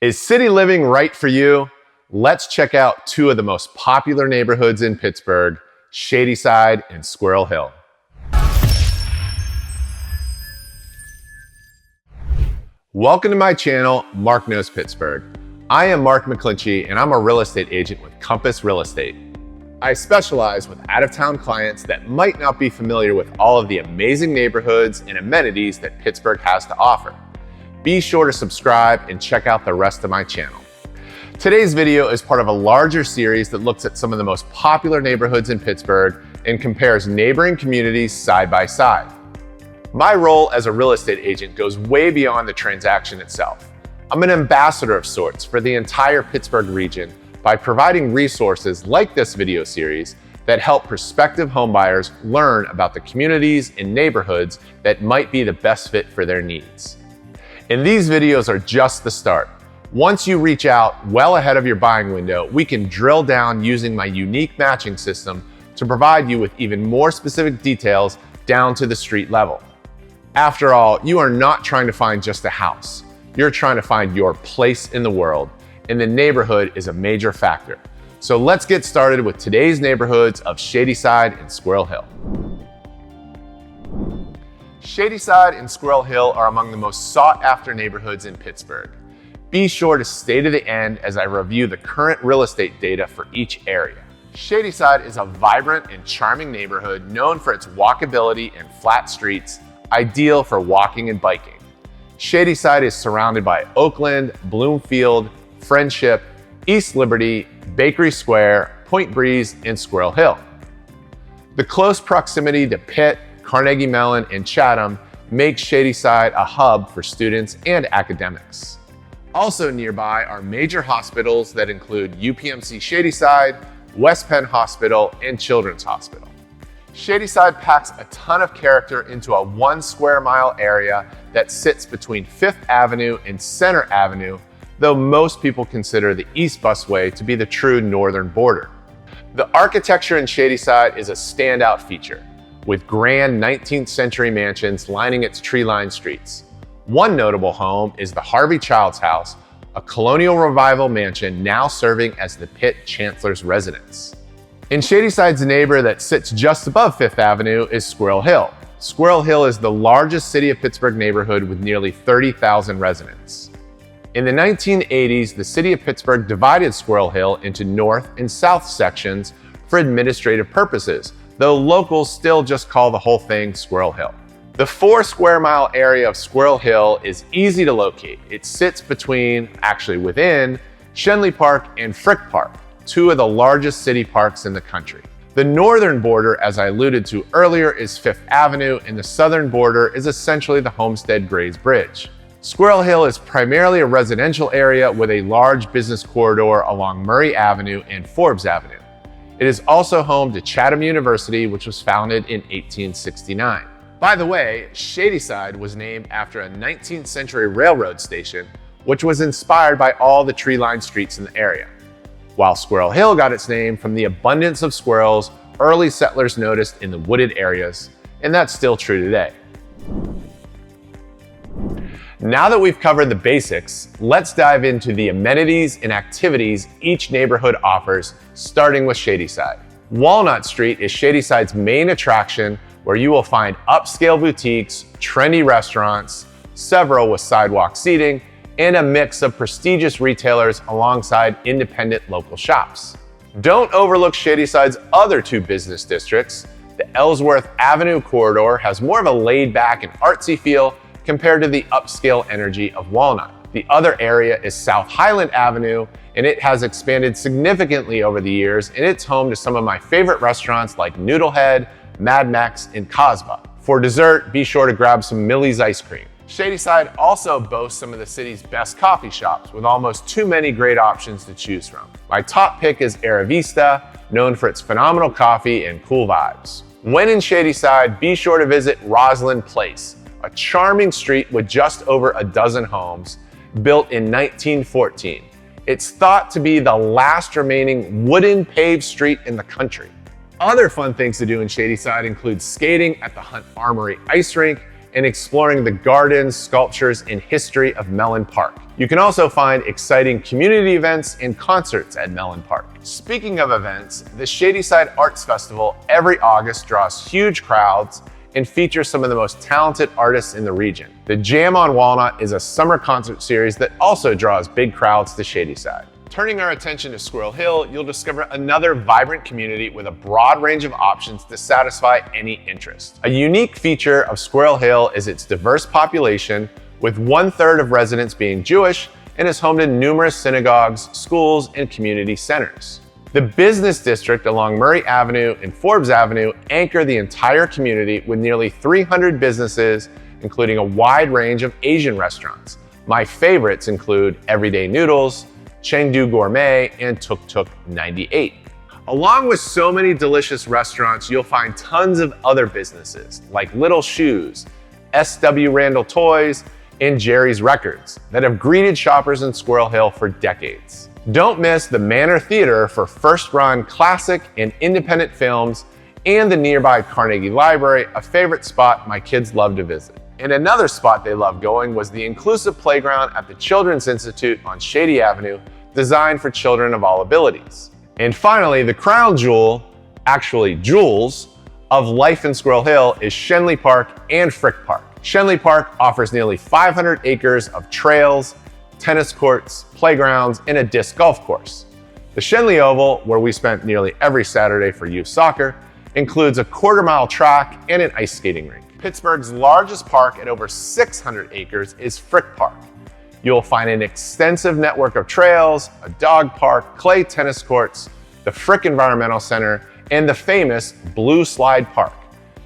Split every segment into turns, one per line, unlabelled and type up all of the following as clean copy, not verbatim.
Is city living right for you? Let's check out two of the most popular neighborhoods in Pittsburgh, Shadyside and Squirrel Hill. Welcome to my channel, Mark Knows Pittsburgh. I am Mark McClinchy and I'm a real estate agent with Compass Real Estate. I specialize with out-of-town clients that might not be familiar with all of the amazing neighborhoods and amenities that Pittsburgh has to offer. Be sure to subscribe and check out the rest of my channel. Today's video is part of a larger series that looks at some of the most popular neighborhoods in Pittsburgh and compares neighboring communities side by side. My role as a real estate agent goes way beyond the transaction itself. I'm an ambassador of sorts for the entire Pittsburgh region by providing resources like this video series that help prospective homebuyers learn about the communities and neighborhoods that might be the best fit for their needs. And these videos are just the start. Once you reach out well ahead of your buying window, we can drill down using my unique matching system to provide you with even more specific details down to the street level. After all, you are not trying to find just a house. You're trying to find your place in the world, and the neighborhood is a major factor. So let's get started with today's neighborhoods of Shadyside and Squirrel Hill. Shadyside and Squirrel Hill are among the most sought-after neighborhoods in Pittsburgh. Be sure to stay to the end as I review the current real estate data for each area. Shadyside is a vibrant and charming neighborhood known for its walkability and flat streets, ideal for walking and biking. Shadyside is surrounded by Oakland, Bloomfield, Friendship, East Liberty, Bakery Square, Point Breeze, and Squirrel Hill. The close proximity to Pitt, Carnegie Mellon, and Chatham makes Shadyside a hub for students and academics. Also nearby are major hospitals that include UPMC Shadyside, West Penn Hospital, and Children's Hospital. Shadyside packs a ton of character into a 1 square mile area that sits between 5th Avenue and Center Avenue, though most people consider the East Busway to be the true northern border. The architecture in Shadyside is a standout feature, with grand 19th century mansions lining its tree-lined streets. One notable home is the Harvey Child's House, a colonial revival mansion now serving as the Pitt Chancellor's residence. In Shadyside's neighbor that sits just above 5th Avenue is Squirrel Hill. Squirrel Hill is the largest City of Pittsburgh neighborhood with nearly 30,000 residents. In the 1980s, the City of Pittsburgh divided Squirrel Hill into north and south sections for administrative purposes, though locals still just call the whole thing Squirrel Hill. The 4 square mile area of Squirrel Hill is easy to locate. It sits within Schenley Park and Frick Park, two of the largest city parks in the country. The northern border, as I alluded to earlier, is 5th Avenue, and the southern border is essentially the Homestead Grays Bridge. Squirrel Hill is primarily a residential area with a large business corridor along Murray Avenue and Forbes Avenue. It is also home to Chatham University, which was founded in 1869. By the way, Shadyside was named after a 19th century railroad station, which was inspired by all the tree-lined streets in the area. While Squirrel Hill got its name from the abundance of squirrels early settlers noticed in the wooded areas, and that's still true today. Now that we've covered the basics, let's dive into the amenities and activities each neighborhood offers, starting with Shadyside. Walnut Street is Shadyside's main attraction, where you will find upscale boutiques, trendy restaurants, several with sidewalk seating, and a mix of prestigious retailers alongside independent local shops. Don't overlook Shadyside's other two business districts. The Ellsworth Avenue corridor has more of a laid-back and artsy feel compared to the upscale energy of Walnut. The other area is South Highland Avenue, and it has expanded significantly over the years, and it's home to some of my favorite restaurants like Noodlehead, Mad Max, and Cosba. For dessert, be sure to grab some Millie's ice cream. Shadyside also boasts some of the city's best coffee shops, with almost too many great options to choose from. My top pick is Aravista, known for its phenomenal coffee and cool vibes. When in Shadyside, be sure to visit Roslyn Place, a charming street with just over a dozen homes, built in 1914. It's thought to be the last remaining wooden paved street in the country. Other fun things to do in Shadyside include skating at the Hunt Armory Ice Rink and exploring the gardens, sculptures, and history of Mellon Park. You can also find exciting community events and concerts at Mellon Park. Speaking of events, the Shadyside Arts Festival every August draws huge crowds and features some of the most talented artists in the region. The Jam on Walnut is a summer concert series that also draws big crowds to Shadyside. Turning our attention to Squirrel Hill, you'll discover another vibrant community with a broad range of options to satisfy any interest. A unique feature of Squirrel Hill is its diverse population, with 1/3 of residents being Jewish, and is home to numerous synagogues, schools, and community centers. The business district along Murray Avenue and Forbes Avenue anchor the entire community with nearly 300 businesses, including a wide range of Asian restaurants. My favorites include Everyday Noodles, Chengdu Gourmet, and Tuk Tuk 98. Along with so many delicious restaurants, you'll find tons of other businesses like Little Shoes, S.W. Randall Toys, and Jerry's Records that have greeted shoppers in Squirrel Hill for decades. Don't miss the Manor Theater for first-run classic and independent films, and the nearby Carnegie Library, a favorite spot my kids love to visit. And another spot they love going was the inclusive playground at the Children's Institute on Shady Avenue, designed for children of all abilities. And finally, the crown jewel, actually jewels, of life in Squirrel Hill is Schenley Park and Frick Park. Schenley Park offers nearly 500 acres of trails, tennis courts, playgrounds, and a disc golf course. The Schenley Oval, where we spent nearly every Saturday for youth soccer, includes a quarter-mile track and an ice skating rink. Pittsburgh's largest park at over 600 acres is Frick Park. You'll find an extensive network of trails, a dog park, clay tennis courts, the Frick Environmental Center, and the famous Blue Slide Park,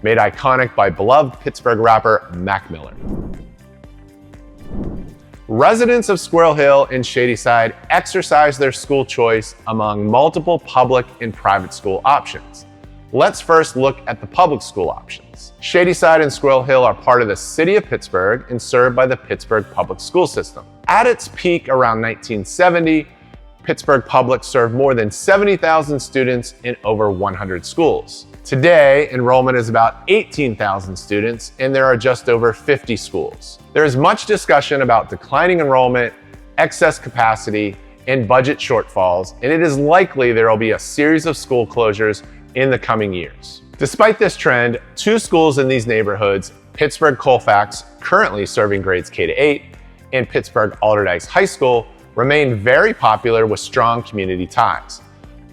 made iconic by beloved Pittsburgh rapper Mac Miller. Residents of Squirrel Hill and Shadyside exercise their school choice among multiple public and private school options. Let's first look at the public school options. Shadyside and Squirrel Hill are part of the city of Pittsburgh and served by the Pittsburgh public school system. At its peak around 1970, Pittsburgh Public served more than 70,000 students in over 100 schools. Today, enrollment is about 18,000 students, and there are just over 50 schools. There is much discussion about declining enrollment, excess capacity, and budget shortfalls, and it is likely there will be a series of school closures in the coming years. Despite this trend, two schools in these neighborhoods, Pittsburgh Colfax, currently serving grades K-8, and Pittsburgh Allderdice High School, remain very popular with strong community ties.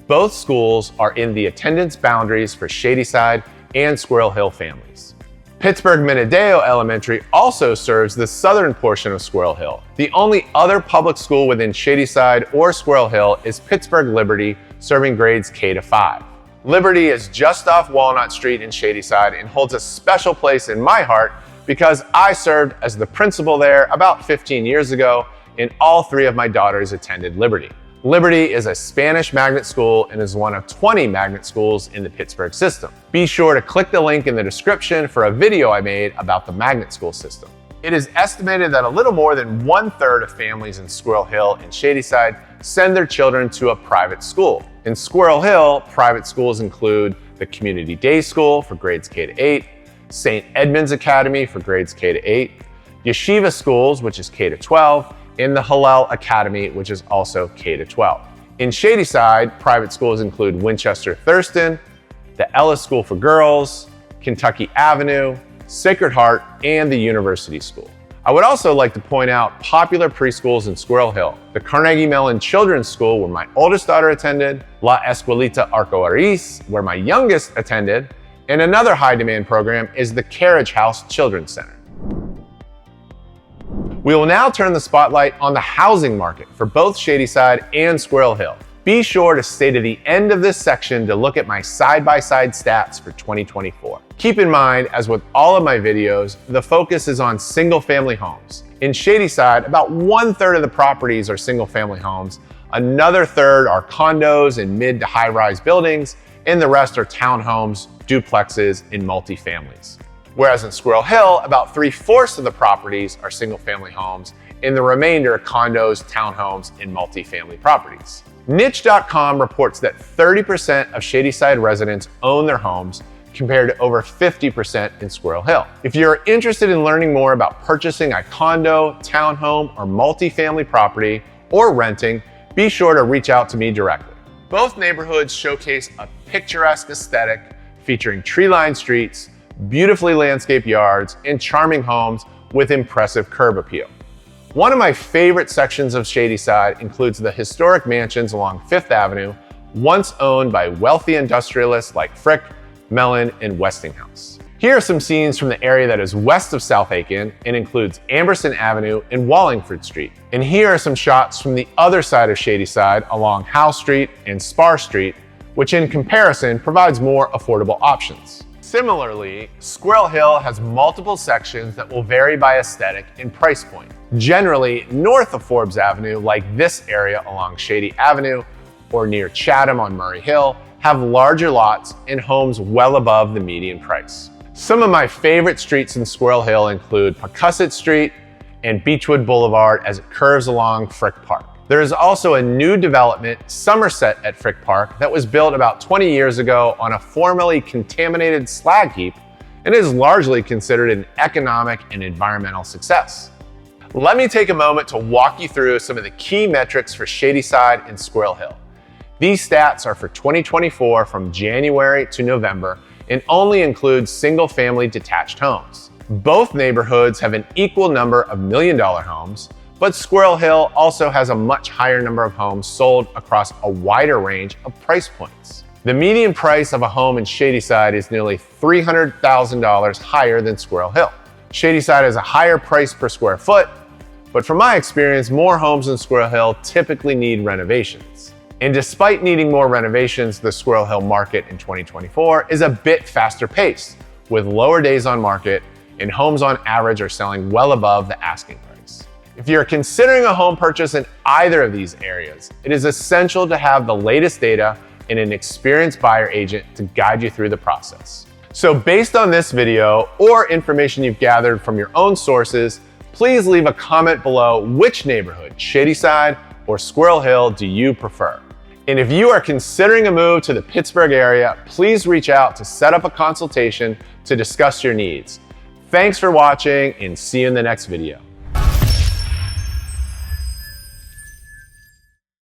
Both schools are in the attendance boundaries for Shadyside and Squirrel Hill families. Pittsburgh Minadeo Elementary also serves the southern portion of Squirrel Hill. The only other public school within Shadyside or Squirrel Hill is Pittsburgh Liberty, serving grades K-5. Liberty is just off Walnut Street in Shadyside and holds a special place in my heart because I served as the principal there about 15 years ago, and all three of my daughters attended Liberty. Liberty is a Spanish magnet school and is one of 20 magnet schools in the Pittsburgh system. Be sure to click the link in the description for a video I made about the magnet school system. It is estimated that a little more than 1/3 of families in Squirrel Hill and Shadyside send their children to a private school. In Squirrel Hill, private schools include the Community Day School for grades K-8, St. Edmund's Academy for grades K-8, Yeshiva Schools, which is K-12, and the Hillel Academy, which is also K-12. In Shadyside, private schools include Winchester Thurston, the Ellis School for Girls, Kentucky Avenue, Sacred Heart, and the University School. I would also like to point out popular preschools in Squirrel Hill: the Carnegie Mellon Children's School, where my oldest daughter attended, La Escuelita Arco Iris, where my youngest attended, and another high-demand program is the Carriage House Children's Center. We will now turn the spotlight on the housing market for both Shadyside and Squirrel Hill. Be sure to stay to the end of this section to look at my side-by-side stats for 2024. Keep in mind, as with all of my videos, the focus is on single-family homes. In Shadyside, about 1/3 of the properties are single-family homes, another third are condos and mid to high-rise buildings, and the rest are townhomes, duplexes, and multifamilies. Whereas in Squirrel Hill, about 3/4 of the properties are single-family homes, and the remainder are condos, townhomes, and multifamily properties. Niche.com reports that 30% of Shadyside residents own their homes, compared to over 50% in Squirrel Hill. If you're interested in learning more about purchasing a condo, townhome, or multifamily property, or renting, be sure to reach out to me directly. Both neighborhoods showcase a picturesque aesthetic featuring tree-lined streets, beautifully landscaped yards, and charming homes with impressive curb appeal. One of my favorite sections of Shadyside includes the historic mansions along Fifth Avenue, once owned by wealthy industrialists like Frick, Mellon, and Westinghouse. Here are some scenes from the area that is west of South Aiken and includes Amberson Avenue and Wallingford Street. And here are some shots from the other side of Shadyside along Howe Street and Spar Street, which in comparison provides more affordable options. Similarly, Squirrel Hill has multiple sections that will vary by aesthetic and price point. Generally, north of Forbes Avenue, like this area along Shady Avenue or near Chatham on Murray Hill, have larger lots and homes well above the median price. Some of my favorite streets in Squirrel Hill include Pawcasset Street and Beechwood Boulevard as it curves along Frick Park. There is also a new development, Somerset at Frick Park, that was built about 20 years ago on a formerly contaminated slag heap and is largely considered an economic and environmental success. Let me take a moment to walk you through some of the key metrics for Shadyside and Squirrel Hill. These stats are for 2024 from January to November and only include single-family detached homes. Both neighborhoods have an equal number of million-dollar homes, but Squirrel Hill also has a much higher number of homes sold across a wider range of price points. The median price of a home in Shadyside is nearly $300,000 higher than Squirrel Hill. Shadyside has a higher price per square foot, but from my experience, more homes in Squirrel Hill typically need renovations. And despite needing more renovations, the Squirrel Hill market in 2024 is a bit faster paced, with lower days on market, and homes on average are selling well above the asking price. If you're considering a home purchase in either of these areas, it is essential to have the latest data and an experienced buyer agent to guide you through the process. So based on this video or information you've gathered from your own sources, please leave a comment below which neighborhood, Shadyside or Squirrel Hill, do you prefer? And if you are considering a move to the Pittsburgh area, please reach out to set up a consultation to discuss your needs. Thanks for watching and see you in the next video.